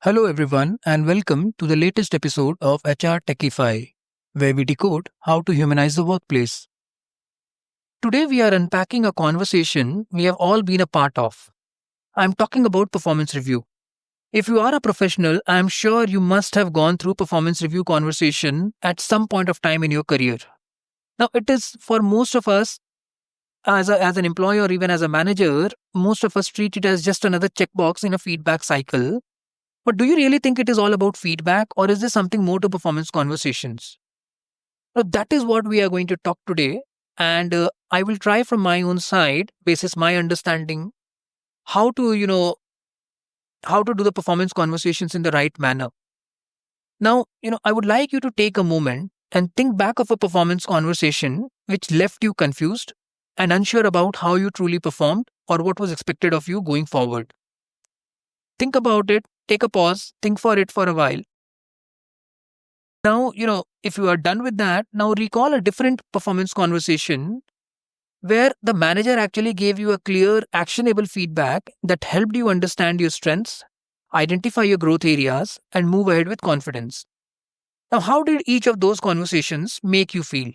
Hello, everyone, and welcome to the latest episode of HRTechify, where we decode how to humanize the workplace. Today, we are unpacking a conversation we have all been a part of. I'm talking about performance review. If you are a professional, I'm sure you must have gone through performance review conversation at some point of time in your career. Now, it is for most of us, as an employee or even as a manager, most of us treat it as just another checkbox in a feedback cycle. But do you really think it is all about feedback, or is there something more to performance conversations? Now, that is what we are going to talk today. And I will try from my own side, basis my understanding, how to, how to do the performance conversations in the right manner. Now, I would like you to take a moment and think back of a performance conversation which left you confused and unsure about how you truly performed or what was expected of you going forward. Think about it, take a pause, think for it for a while. Now, if you are done with that, now recall a different performance conversation where the manager actually gave you a clear, actionable feedback that helped you understand your strengths, identify your growth areas, and move ahead with confidence. Now, how did each of those conversations make you feel?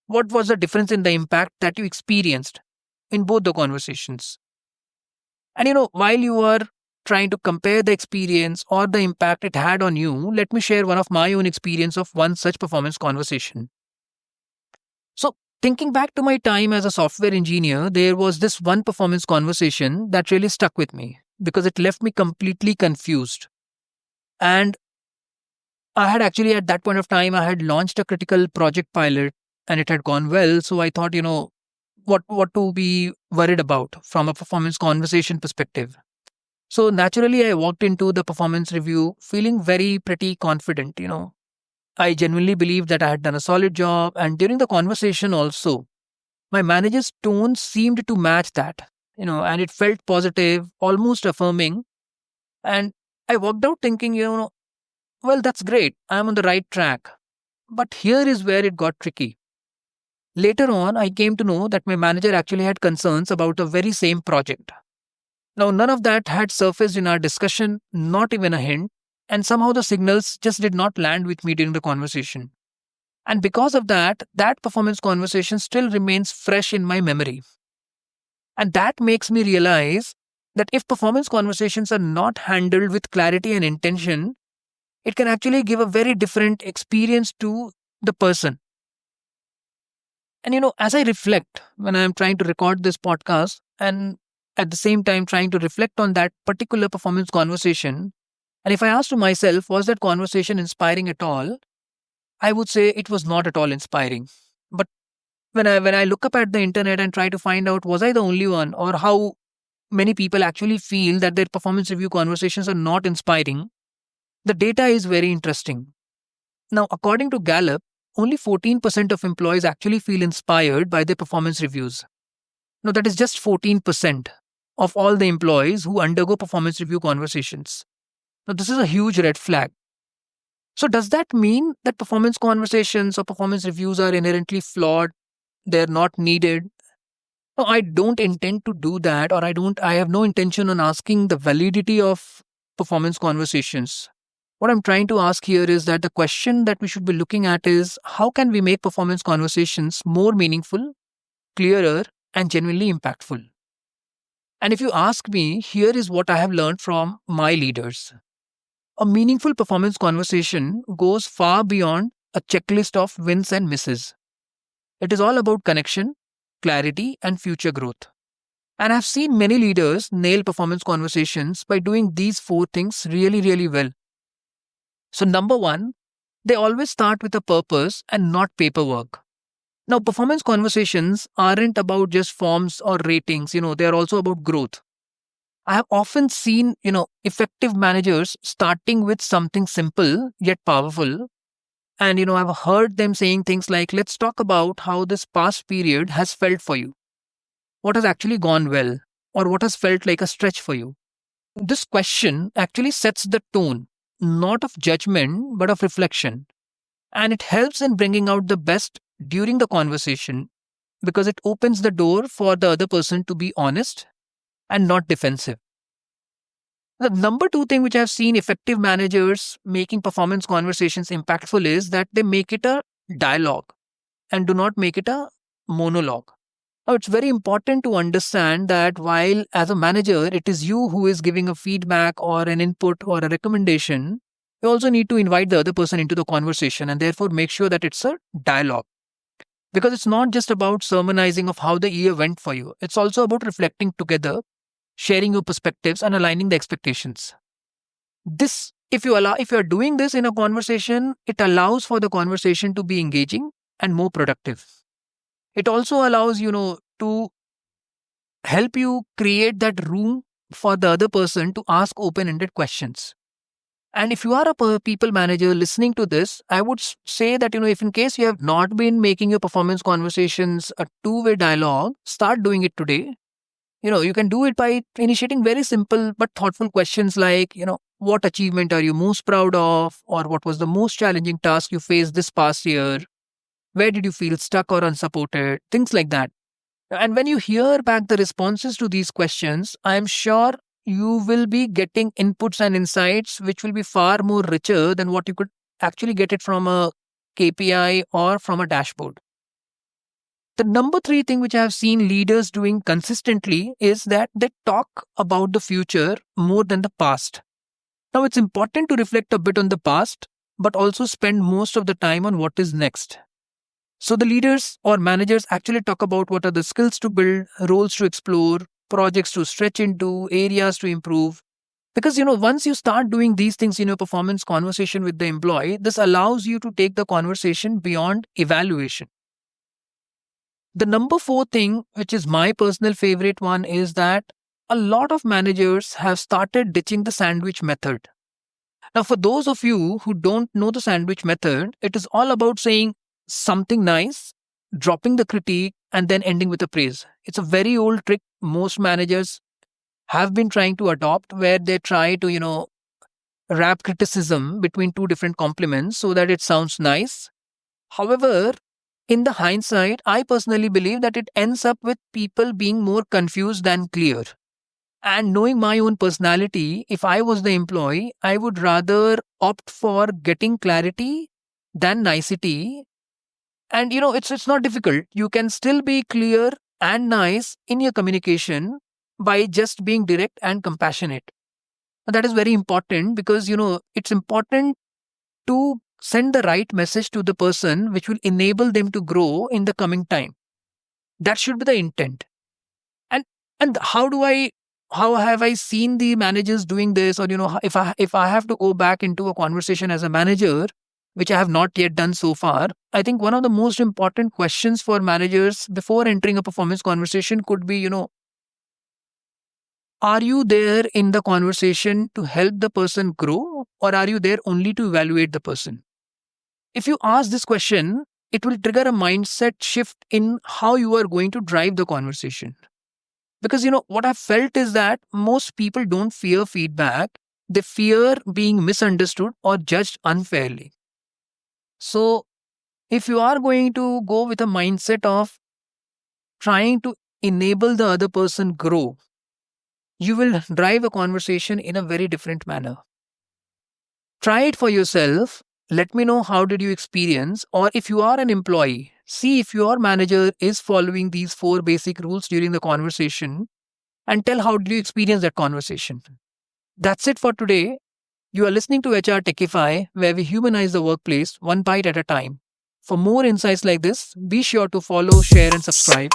What was the difference in the impact that you experienced in both the conversations? And while you are trying to compare the experience or the impact it had on you, let me share one of my own experience of one such performance conversation. So, thinking back to my time as a software engineer, there was this one performance conversation that really stuck with me because it left me completely confused. And I had actually, at that point of time, I had launched a critical project pilot and it had gone well. So I thought, what to be worried about from a performance conversation perspective. So naturally, I walked into the performance review feeling very pretty confident. I genuinely believed that I had done a solid job. And during the conversation also, my manager's tone seemed to match that, and it felt positive, almost affirming. And I walked out thinking, well, that's great. I'm on the right track. But here is where it got tricky. Later on, I came to know that my manager actually had concerns about the very same project. Now, none of that had surfaced in our discussion, not even a hint, and somehow the signals just did not land with me during the conversation. And because of that, that performance conversation still remains fresh in my memory. And that makes me realize that if performance conversations are not handled with clarity and intention, it can actually give a very different experience to the person. And as I reflect when I'm trying to record this podcast and at the same time trying to reflect on that particular performance conversation, and if I ask to myself, was that conversation inspiring at all? I would say it was not at all inspiring. But when I look up at the internet and try to find out was I the only one or how many people actually feel that their performance review conversations are not inspiring, the data is very interesting. Now, according to Gallup, only 14% of employees actually feel inspired by their performance reviews. Now, that is just 14% of all the employees who undergo performance review conversations. Now, this is a huge red flag. So, does that mean that performance conversations or performance reviews are inherently flawed? They're not needed? No, I don't intend to do that, or I have no intention on asking the validity of performance conversations. What I'm trying to ask here is that the question that we should be looking at is how can we make performance conversations more meaningful, clearer, and genuinely impactful? And if you ask me, here is what I have learned from my leaders. A meaningful performance conversation goes far beyond a checklist of wins and misses. It is all about connection, clarity, and future growth. And I've seen many leaders nail performance conversations by doing these four things really, really well. So, number one, they always start with a purpose and not paperwork. Now, performance conversations aren't about just forms or ratings, they are also about growth. I have often seen, effective managers starting with something simple yet powerful. And, I've heard them saying things like, let's talk about how this past period has felt for you. What has actually gone well, or what has felt like a stretch for you? This question actually sets the tone, not of judgment, but of reflection. And it helps in bringing out the best during the conversation because it opens the door for the other person to be honest and not defensive. The number two thing which I've seen effective managers making performance conversations impactful is that they make it a dialogue and do not make it a monologue. Now, it's very important to understand that while as a manager, it is you who is giving a feedback or an input or a recommendation, you also need to invite the other person into the conversation and therefore make sure that it's a dialogue. Because it's not just about sermonizing of how the year went for you. It's also about reflecting together, sharing your perspectives and aligning the expectations. This, if you are doing this in a conversation, it allows for the conversation to be engaging and more productive. It also allows, to help you create that room for the other person to ask open-ended questions. And if you are a people manager listening to this, I would say that, if in case you have not been making your performance conversations a two-way dialogue, start doing it today. You can do it by initiating very simple but thoughtful questions like, what achievement are you most proud of? Or what was the most challenging task you faced this past year? Where did you feel stuck or unsupported? Things like that. And when you hear back the responses to these questions, I'm sure you will be getting inputs and insights which will be far more richer than what you could actually get it from a KPI or from a dashboard. The number three thing which I have seen leaders doing consistently is that they talk about the future more than the past. Now, it's important to reflect a bit on the past, but also spend most of the time on what is next. So the leaders or managers actually talk about what are the skills to build, roles to explore, projects to stretch into, areas to improve. Because, once you start doing these things in your performance conversation with the employee, this allows you to take the conversation beyond evaluation. The number four thing, which is my personal favorite one, is that a lot of managers have started ditching the sandwich method. Now, for those of you who don't know the sandwich method, it is all about saying something nice, dropping the critique, and then ending with a praise. It's a very old trick most managers have been trying to adopt, where they try to, wrap criticism between two different compliments so that it sounds nice. However, in the hindsight, I personally believe that it ends up with people being more confused than clear. And knowing my own personality, if I was the employee, I would rather opt for getting clarity than nicety. And it's not difficult. You can still be clear and nice in your communication by just being direct and compassionate. That is very important because, it's important to send the right message to the person which will enable them to grow in the coming time. That should be the intent. And how have I seen the managers doing this? Or, if I have to go back into a conversation as a manager, which I have not yet done so far, I think one of the most important questions for managers before entering a performance conversation could be, are you there in the conversation to help the person grow, or are you there only to evaluate the person? If you ask this question, it will trigger a mindset shift in how you are going to drive the conversation. Because, what I've felt is that most people don't fear feedback. They fear being misunderstood or judged unfairly. So, if you are going to go with a mindset of trying to enable the other person grow, you will drive a conversation in a very different manner. Try it for yourself. Let me know how did you experience, or if you are an employee, see if your manager is following these 4 basic rules during the conversation and tell how did you experience that conversation. That's it for today. You are listening to HRTechify, where we humanize the workplace one byte at a time. For more insights like this, be sure to follow, share and subscribe.